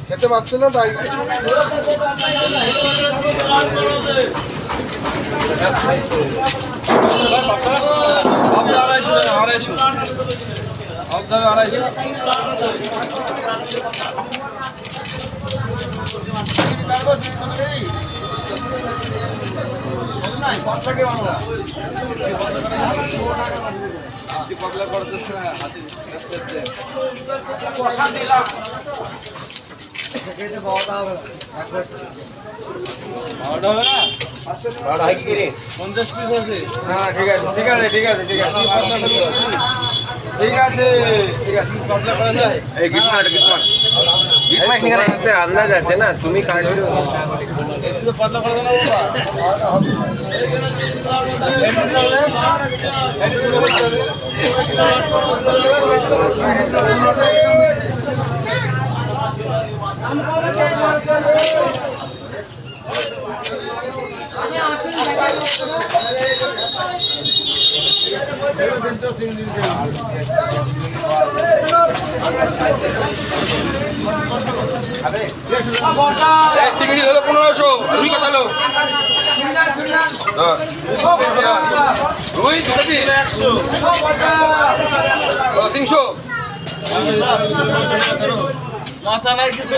খেতে পারছো না তাই আন্দাজ আছে না তুমি কাটছো চিংড়ি হলো 1500 রুই কত হলো রুই 100 300 মাথা নাই কিছু